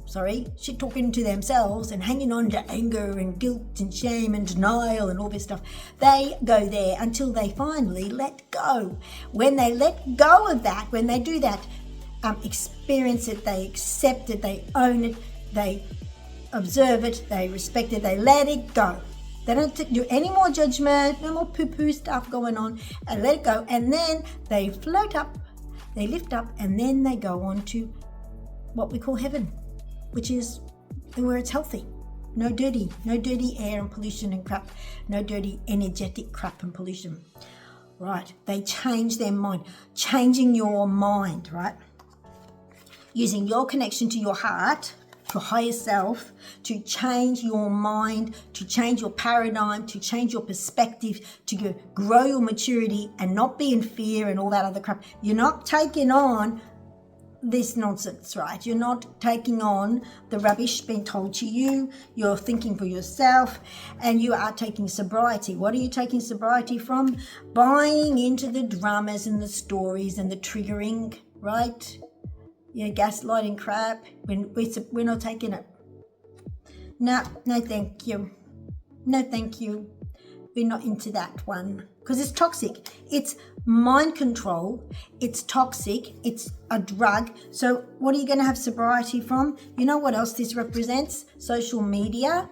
Speaker 1: shit talking to themselves and hanging on to anger and guilt and shame and denial and all this stuff, they go there until they finally let go. When they let go of that, when they do that, experience it, they accept it, they own it, they observe it, they respect it, they let it go. They don't do any more judgment, no more poo-poo stuff going on, and let it go. And then they float up, they lift up, and then they go on to what we call heaven, which is where it's healthy. No dirty air and pollution and crap. No dirty energetic crap and pollution. Right, they change their mind. Changing your mind, right? Using your connection to your heart, your higher self, to change your mind, to change your paradigm, to change your perspective, to grow your maturity and not be in fear and all that other crap. You're not taking on this nonsense, right? You're not taking on the rubbish being told to you. You're thinking for yourself, and you are taking sobriety. What are you taking sobriety from? Buying into the dramas and the stories and the triggering, right? Gaslighting crap. We're not taking it. No thank you. No thank you. We're not into that one, because it's toxic. It's mind control. It's toxic. It's a drug. So what are you going to have sobriety from? You know what else this represents? Social media.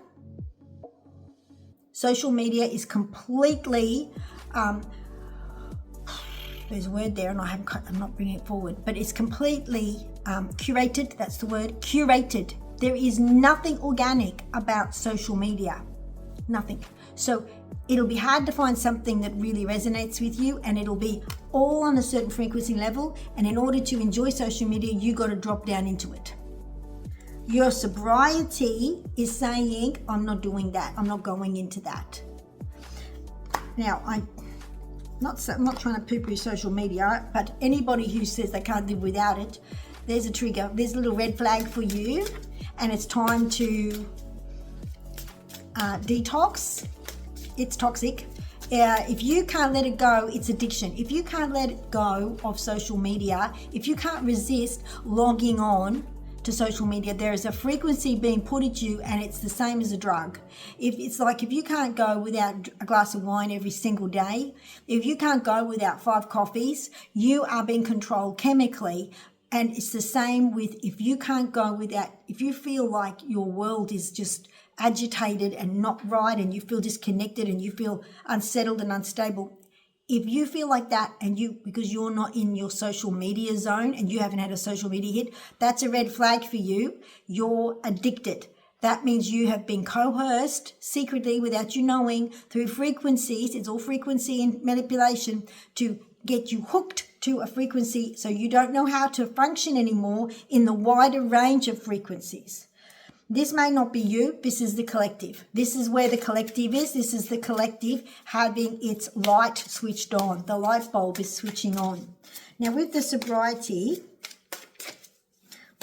Speaker 1: Social media is completely, there's a word there and I'm not bringing it forward, but it's completely curated. That's the word, curated. There is nothing organic about social media. Nothing. So it'll be hard to find something that really resonates with you, and it'll be all on a certain frequency level. And in order to enjoy social media, you got to drop down into it. Your sobriety is saying, I'm not doing that. I'm not going into that. Now, I'm not trying to poo-poo social media, but anybody who says they can't live without it, there's a trigger. There's a little red flag for you, and it's time to detox. It's toxic. If you can't let it go, it's addiction. If you can't let go of social media, if you can't resist logging on to social media, there is a frequency being put at you, and it's the same as a drug. If you can't go without a glass of wine every single day, if you can't go without 5 coffees, you are being controlled chemically. And it's the same with if you can't go without, if you feel like your world is just agitated and not right, and you feel disconnected and you feel unsettled and unstable, if you feel like that, and because you're not in your social media zone and you haven't had a social media hit, that's a red flag for you. You're addicted. That means you have been coerced secretly, without you knowing, through frequencies. It's all frequency and manipulation to get you hooked to a frequency, so you don't know how to function anymore in the wider range of frequencies. This may not be you. This is the collective. This is where the collective is. This is the collective having its light switched on. The light bulb is switching on. Now with the sobriety,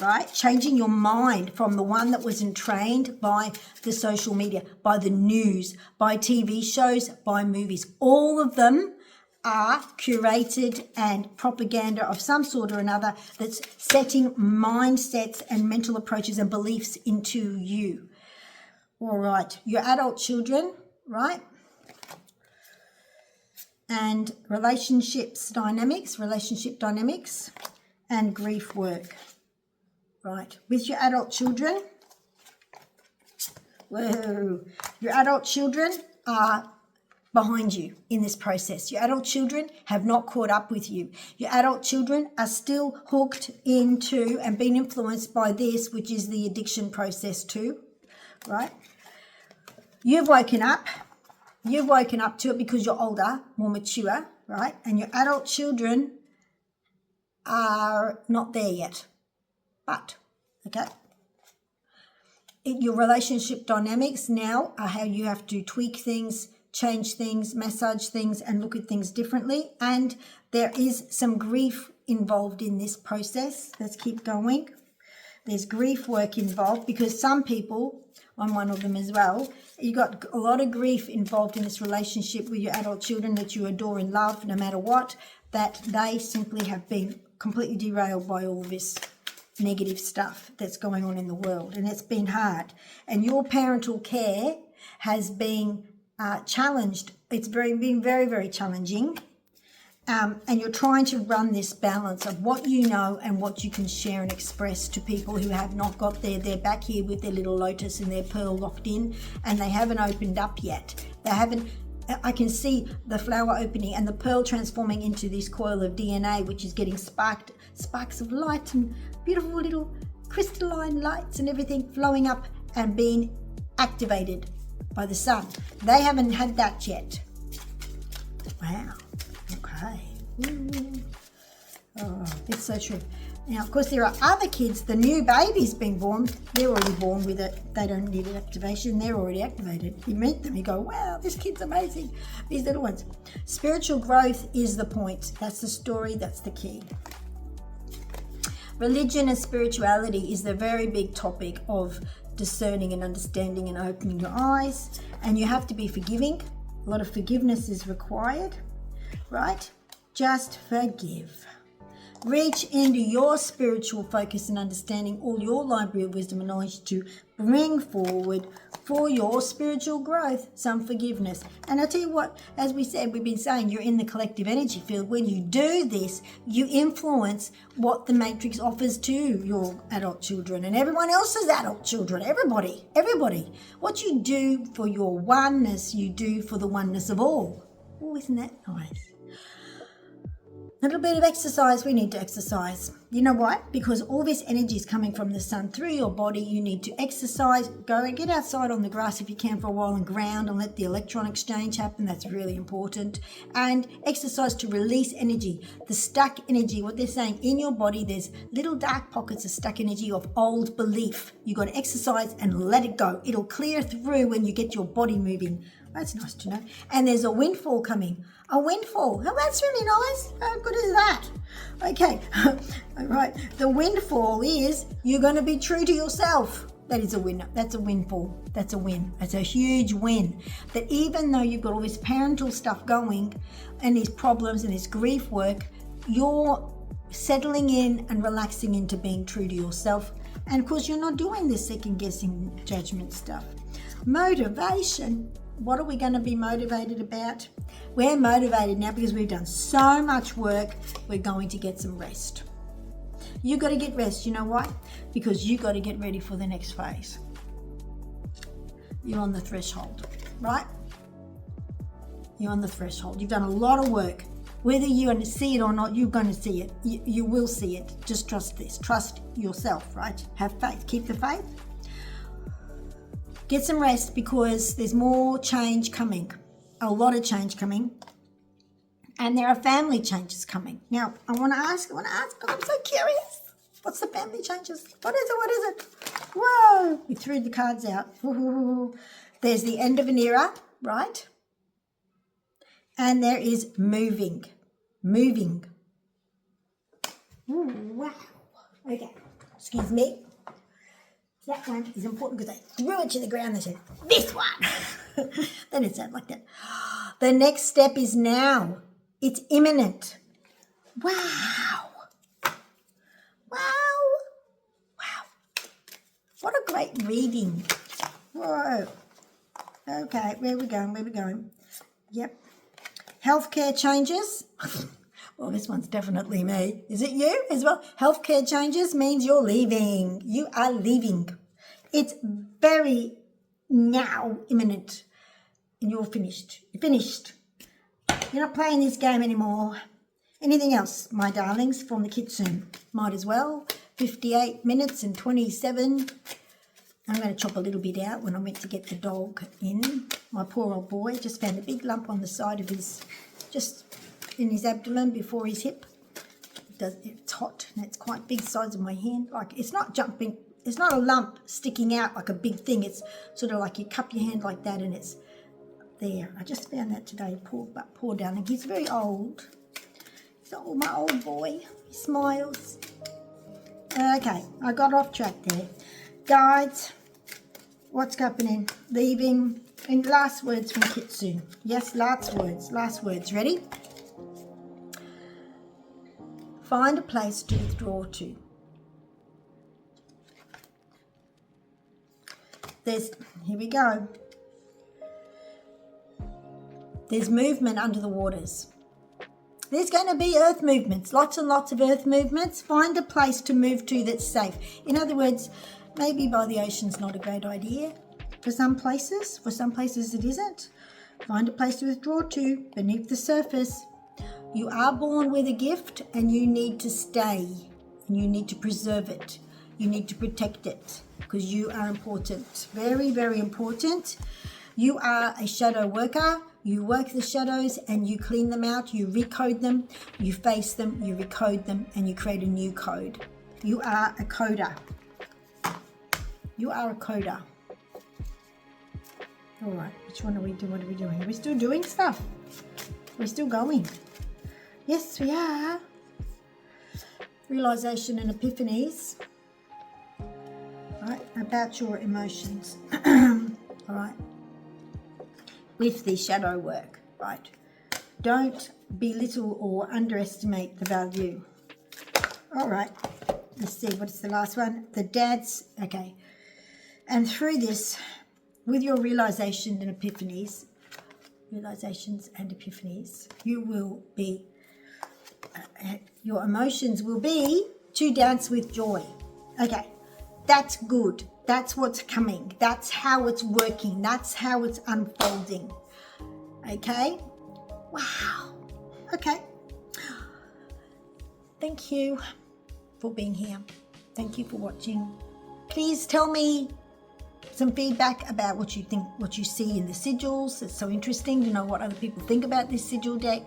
Speaker 1: right, changing your mind from the one that was entrained by the social media, by the news, by TV shows, by movies. All of them are curated and propaganda of some sort or another that's setting mindsets and mental approaches and beliefs into you. All right, your adult children, right? And relationship dynamics, and grief work, right? With your adult children, whoa, your adult children are behind you in this process. Your adult children have not caught up with you. Your adult children are still hooked into and being influenced by this, which is the addiction process too, right? You've woken up to it because you're older, more mature, right? And your adult children are not there yet. But, okay, your relationship dynamics now are how you have to tweak things, change things, massage things, and look at things differently. And there is some grief involved in this process. Let's keep going. There's grief work involved because some people, I'm one of them as well, you got a lot of grief involved in this relationship with your adult children that you adore and love no matter what, that they simply have been completely derailed by all this negative stuff that's going on in the world, and it's been hard. And your parental care has been challenged. It's been very, very challenging. And you're trying to run this balance of what you know and what you can share and express to people who have not got there. They're back here with their little lotus and their pearl locked in, and they haven't opened up yet. I can see the flower opening and the pearl transforming into this coil of DNA, which is getting sparks of light and beautiful little crystalline lights and everything flowing up and being activated by the sun. They haven't had that yet. Wow. Okay. Oh, it's so true. Now, of course, there are other kids. The new baby's been born. They're already born with it. They don't need an activation. They're already activated. You meet them, you go, wow, this kid's amazing. These little ones. Spiritual growth is the point. That's the story. That's the key. Religion and spirituality is the very big topic of discerning and understanding and opening your eyes. And you have to be forgiving. A lot of forgiveness is required, right? Just forgive. Reach into your spiritual focus and understanding all your library of wisdom and knowledge to bring forward for your spiritual growth some forgiveness. And I tell you what, as we said, we've been saying, you're in the collective energy field. When you do this, you influence what the matrix offers to your adult children and everyone else's adult children. Everybody. What you do for your oneness, you do for the oneness of all. Oh, isn't that nice? A little bit of exercise. We need to exercise. You know why? Because all this energy is coming from the sun through your body. You need to exercise. Go and get outside on the grass if you can for a while and ground and let the electron exchange happen. That's really important. And exercise to release energy. The stuck energy, what they're saying, in your body, there's little dark pockets of stuck energy of old belief. You've got to exercise and let it go. It'll clear through when you get your body moving. That's nice to know. And there's a windfall coming. A windfall. Oh, that's really nice. How good is that? Okay. All right. The windfall is you're going to be true to yourself. That is a win. That's a windfall. That's a win. That's a huge win. That even though you've got all this parental stuff going and these problems and this grief work, you're settling in and relaxing into being true to yourself. And of course, you're not doing this second guessing judgment stuff. Motivation. What are we going to be motivated about? We're motivated now because we've done so much work. We're going to get some rest. You got to get rest. You know why? Because you got to get ready for the next phase. You're on the threshold, right? You're on the threshold. You've done a lot of work. Whether you're going to see it or not, you're going to see it. You will see it. Just trust this. Trust yourself, right? Have faith. Keep the faith. Get some rest because there's more change coming, a lot of change coming, and there are family changes coming. Now, I want to ask, I'm so curious. What's the family changes? What is it? Whoa, we threw the cards out. Ooh. There's the end of an era, right? And there is moving. Ooh, wow. Okay, excuse me. That one is important because I threw it to the ground and said, this one. Then it sounded like that. The next step is now. It's imminent. Wow. What a great reading. Whoa. Okay, where are we going? Where are we going? Yep. Healthcare changes. Well, this one's definitely me. Is it you as well? Healthcare changes means you're leaving. You are leaving. It's very now imminent. And you're finished. You're finished. You're not playing this game anymore. Anything else, my darlings, from the kitchen? Might as well. 58 minutes and 27. I'm going to chop a little bit out when I went to get the dog in. My poor old boy just found a big lump on the side of his, just in his abdomen before his hip. It's hot and it's quite big size of my hand. Like, it's not jumping, it's not a lump sticking out like a big thing. It's sort of like you cup your hand like that and it's there. I just found that today. Poor darling. He's very old. He's old, my old boy. He smiles. Okay, I got off track there. Guides, what's happening? Leaving. And last words from Kitsu. Yes, last words. Ready? Find a place to withdraw to. Here we go. There's movement under the waters. There's going to be earth movements, lots and lots of earth movements. Find a place to move to that's safe. In other words, maybe by the ocean's not a great idea for some places. For some places it isn't. Find a place to withdraw to beneath the surface. You are born with a gift and you need to stay. And you need to preserve it. You need to protect it because you are important. Very, very important. You are a shadow worker. You work the shadows and you clean them out. You recode them. You face them. You recode them and you create a new code. You are a coder. You are a coder. All right, which one are we doing? What are we doing? Are we still doing stuff? We're still going. Yes, we are. Realization and epiphanies. All right, about your emotions. All right. With the shadow work, right? Don't belittle or underestimate the value. All right. Let's see, what's the last one? The dads, okay. And through this, with your realizations and epiphanies, you will be, your emotions will be to dance with joy. Okay, that's good. That's what's coming. That's how it's working. That's how it's unfolding. Okay? Wow. Okay. Thank you for being here. Thank you for watching. Please tell me some feedback about what you think, what you see in the sigils. It's so interesting to know what other people think about this sigil deck,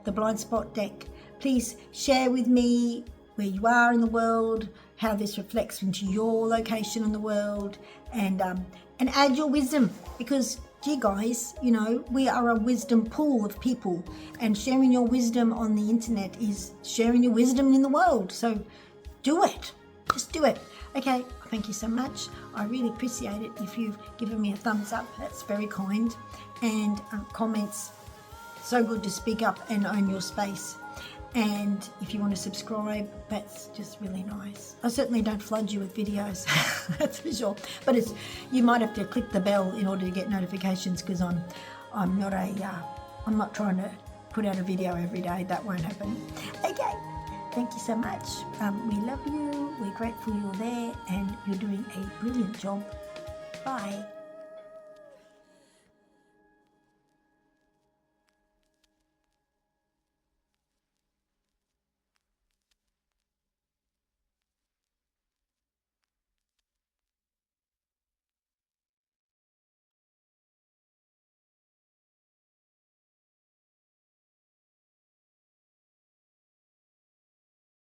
Speaker 1: the Blindspot deck. Please share with me where you are in the world, how this reflects into your location in the world, and add your wisdom, because gee guys, you know, we are a wisdom pool of people, and sharing your wisdom on the internet is sharing your wisdom in the world. So do it, just do it. Okay, thank you so much. I really appreciate it if you've given me a thumbs up. That's very kind. And comments, so good to speak up and own your space. And if you want to subscribe, that's just really nice. I certainly don't flood you with videos, that's for sure. But you might have to click the bell in order to get notifications, because I'm not trying to put out a video every day. That won't happen. Okay, thank you so much. We love you. We're grateful you're there, and you're doing a brilliant job. Bye.